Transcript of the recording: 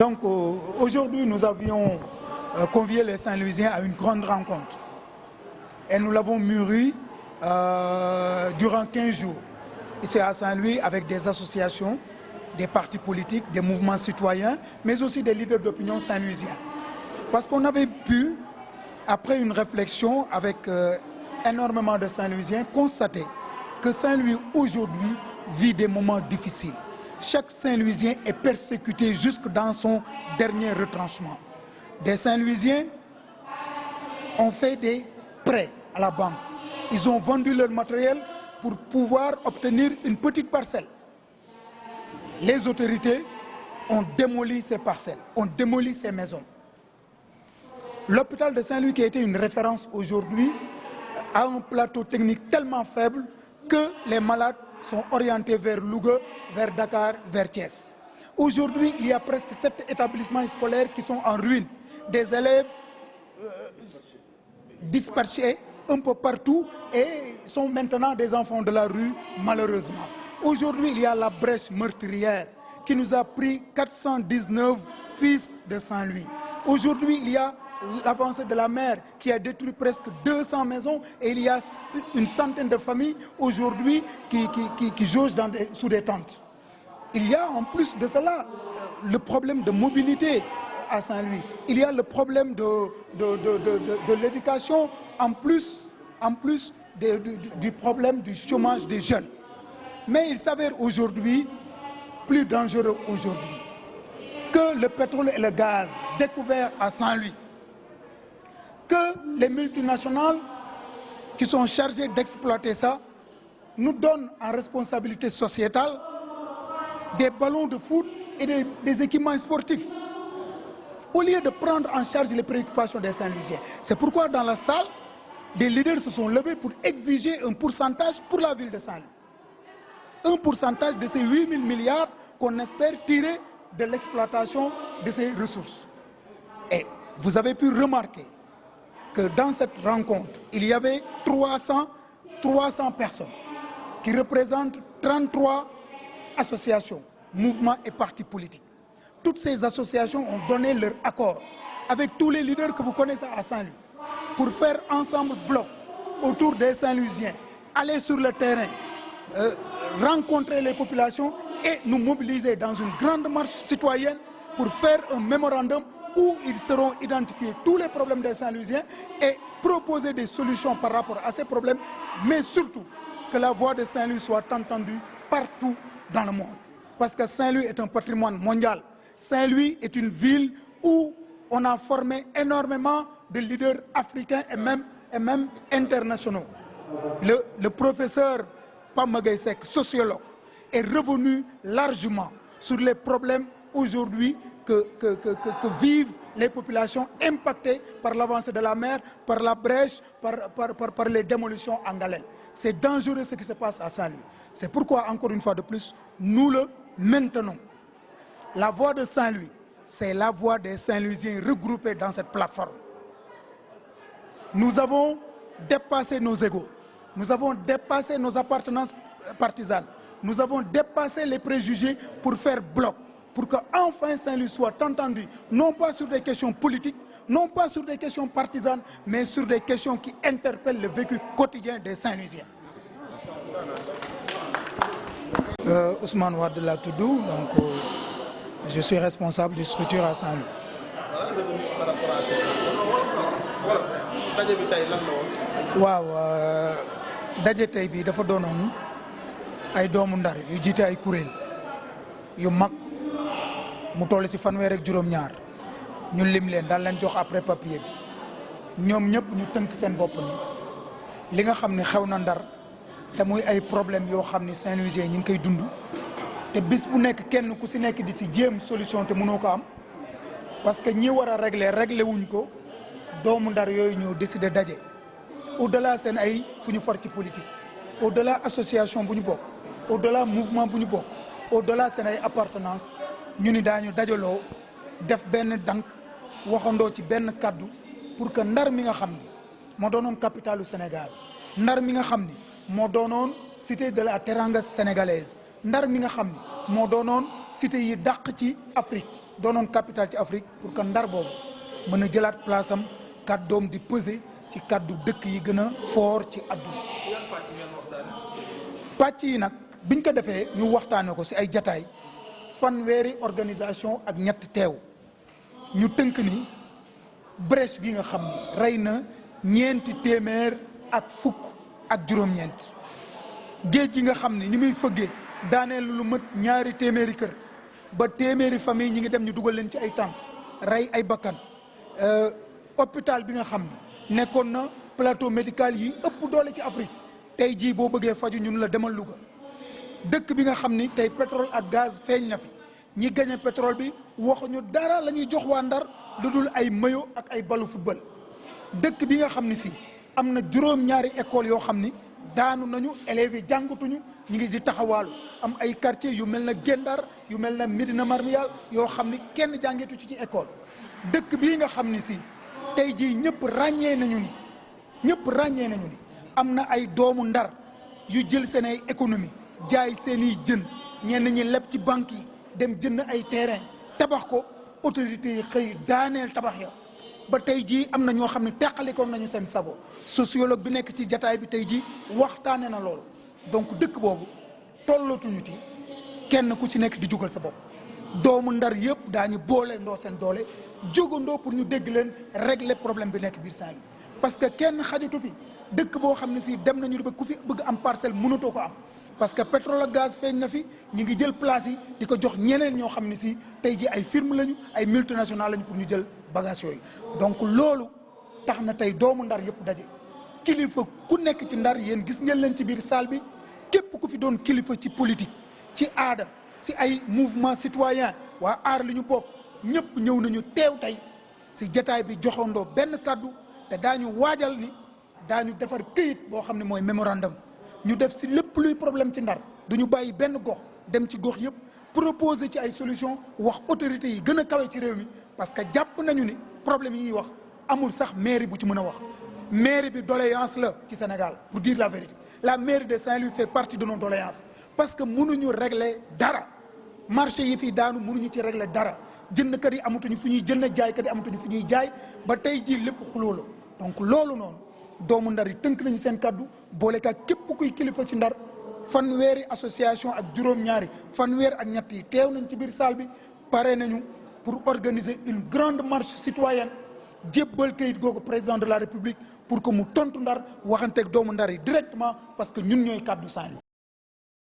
Donc aujourd'hui, nous avions convié les Saint-Louisiens à une grande rencontre. Et nous l'avons mûri durant 15 jours. Ici à Saint-Louis, avec des associations, des partis politiques, des mouvements citoyens, mais aussi des leaders d'opinion saint-louisiens. Parce qu'on avait pu, après une réflexion avec énormément de Saint-Louisiens, constater que Saint-Louis aujourd'hui vit des moments difficiles. Chaque Saint-Louisien est persécuté jusque dans son dernier retranchement. Des Saint-Louisiens ont fait des prêts à la banque. Ils ont vendu leur matériel pour pouvoir obtenir une petite parcelle. Les autorités ont démoli ces parcelles, ont démoli ces maisons. L'hôpital de Saint-Louis, qui a été une référence aujourd'hui, a un plateau technique tellement faible que les malades sont orientés vers Louga, vers Dakar, vers Thiès. Aujourd'hui, il y a presque 7 établissements scolaires qui sont en ruine. Des élèves dispersés un peu partout et sont maintenant des enfants de la rue, malheureusement. Aujourd'hui, il y a la brèche meurtrière qui nous a pris 419 fils de Saint-Louis. Aujourd'hui, il y a l'avancée de la mer qui a détruit presque 200 maisons et il y a une centaine de familles aujourd'hui qui jaugent sous des tentes. Il y a en plus de cela le problème de mobilité à Saint-Louis. Il y a le problème de l'éducation en plus du problème du chômage des jeunes. Mais il s'avère aujourd'hui plus dangereux aujourd'hui que le pétrole et le gaz découverts à Saint-Louis, que les multinationales qui sont chargées d'exploiter ça nous donnent en responsabilité sociétale des ballons de foot et des équipements sportifs, au lieu de prendre en charge les préoccupations des Saint-Louisiens. C'est pourquoi dans la salle, des leaders se sont levés pour exiger un pourcentage pour la ville de Saint-Louis. Un pourcentage de ces 8 000 milliards qu'on espère tirer de l'exploitation de ces ressources. Et vous avez pu remarquer que dans cette rencontre, il y avait 300 personnes qui représentent 33 associations, mouvements et partis politiques. Toutes ces associations ont donné leur accord avec tous les leaders que vous connaissez à Saint-Louis pour faire ensemble bloc autour des Saint-Louisiens, aller sur le terrain, rencontrer les populations et nous mobiliser dans une grande marche citoyenne pour faire un mémorandum où ils seront identifiés tous les problèmes des Saint-Louisiens et proposer des solutions par rapport à ces problèmes, mais surtout que la voix de Saint-Louis soit entendue partout dans le monde. Parce que Saint-Louis est un patrimoine mondial. Saint-Louis est une ville où on a formé énormément de leaders africains et même internationaux. Le professeur Pam Magaïsek, sociologue, est revenu largement sur les problèmes aujourd'hui que vivent les populations impactées par l'avancée de la mer, par la brèche, par les démolitions en galère. C'est dangereux ce qui se passe à Saint-Louis. C'est pourquoi, encore une fois de plus, nous le maintenons. La voix de Saint-Louis, c'est la voix des Saint-Louisiens regroupés dans cette plateforme. Nous avons dépassé nos égos, nous avons dépassé nos appartenances partisanes, nous avons dépassé les préjugés pour faire bloc, pour qu'enfin Saint-Louis soit entendu, non pas sur des questions politiques, non pas sur des questions partisanes, mais sur des questions qui interpellent le vécu quotidien des Saint-Louisiens. Ousmane Wade Latoudou, donc je suis responsable de structure à Saint-Louis. waaw daje tey bi dafa doonoon ay doomu Ndar yu jiite ay kuréel yu mag mu toll ci fanweer ak juróom-ñaar ñu lim leen daan leen jox après papier bi ñoom ñëpp ñu tënk seen bopp ni li nga xam ne xew na Ndar te muy ay problème yoo xam ni Saint-Louisien ñi ngi koy dund te bis bu nekk kenn ku ci nekk di ci jéem solution te mënoo ko am parce que ñi war a régler wuñ ko doomu Ndar yooyu ñoo décidé daje au-delà seen ay fu ñu far ci politique au-delà association bu ñu bokk au-delà mouvement bu ñu bokk au-delà seen ay appartenance ñu ni daañu dajaloo def benn dank waxandoo ci benn kaddu pour que Ndar mi nga xam ni moo doonoon capitalu Sénégal, Ndar mi nga xam ni moo doonoon cité de la Teranga sénégalaise, Ndar mi nga xam ni moo doonoon cité yi dàq ci Afrique doonoon capitale ci Afrique pour que Ndar boobu mën a jëlaat place am kàddoom di peser ci kàddu dëkk yi gën a fort ci àdduna. pàcc yi nag biñ ko defee ñu waxtaanee ko ci ay jataay fanweeri organisation ak ñett teew ñu tënk ni brèche bi nga xam ni rey na ñeenti téeméer ak fukk ak juróom-ñeent géej gi nga xam ni muy fëggee daaneel lu mat ñaari téeméeri kër ba téeméeri famille ñi ngi dem ñu dugal leen ci ay tentes rey ay bakkan hôpital bi nga xam ni nekkoon na plateau médical yi ëpp doole ci Afrique tey jii boo bëggee faju ñun la demal Louga dëkk bi nga xam ni tey pétrole ak gaz feeñ na fi ñi gagné pétrole bi waxuñu dara la ñuy jox waa Ndar lu dul ay maillot ak ay balu football dëkk bi nga xam ni si am na juróom-ñaari école yoo xam ni daanu nañu élèves yi jàngatuñu ñi ngi di taxawaalu am ay quartier yu mel na Gendar yu mel na Médina Marmial yoo xam ni kenn jàngeetu ci école dëkk bii nga xam ni si tey jii ñëpp ràññee nañu ni am na ay doomu Ndar yu jël seen ay économie jaay seeni jën ñenn ñi leb ci banque yi dem jënd ay terrain tabax ko autorités yi xëy daaneel tabax ya ba tey jii am na ñoo xam ne teqalikoon nañu seen sago sociologue bi nekk ci jataay bi tey jii waxtaane na loolu donc dëkk boobu tollatuñu ci kenn ku ci nekk di jugal sa bopp doomu Ndar yëpp daañu boole ndoo seen doole jógandoo pour ñu dégg leen régler problème bi nekk biir Saint-Louis parce que kenn xajatu fi dëkk boo xam ne si dem nañu ba ku fi bëgg am parcelle mënatoo ko am parce que pétrole ak gaz feeñ na fi ñu ngi jël place yi di ko jox ñeneen ñoo xam ne si tey ji ay firme lañu ay multinationales lañu pour ñu jël bagage yooyu donc loolu tax na tey doomu Ndar yëpp daje kilifa ku nekk ci Ndar yéen gis ngeen leen ci biir salle bi képp ku fi doon kilifa ci politique ci aada si ay mouvement citoyen waa aar li ñu bokk ñëpp ñëw nañu teew tey si jataay bi joxandoo benn kàddu te daañu waajal ni daañu defar këyit boo xam ne mooy mémorandum ñu def si lépp luy problème ci Ndar duñu bàyyi benn gox dem ci gox yëpp proposer ci ay solution wax autorités yi gën a kawe ci réew mi parce que jàpp nañu ni problème yi ñuy wax amul sax mairie bu ci mën a wax mairie bi doléance la ci Sénégal pour dire la vérité la mairie de Saint-Louis fait partie de nos doléances parce que mënuñu régler dara marché yi fii daanu mënuñu ci régler dara jëndkat yi amatuñu fu ñuy jënd jaaykat yi amatuñu fu ñuy jaay ba tey jii lépp xuloo la donc loolu noonu doomu Ndar yi tënk nañu seen kaddu boole ka képp kuy kilifa ci Ndar fanweeri association ak juróom-ñaari fanweer ak ñett yi teew nañ ci biir salle bi pare nañu pour organiser une grande marche citoyenne jébbal kayit googu président de la République pour que mu tontu Ndar waxanteeg doomu Ndar yi directement parce que ñun ñooy kaddu Saint-Louis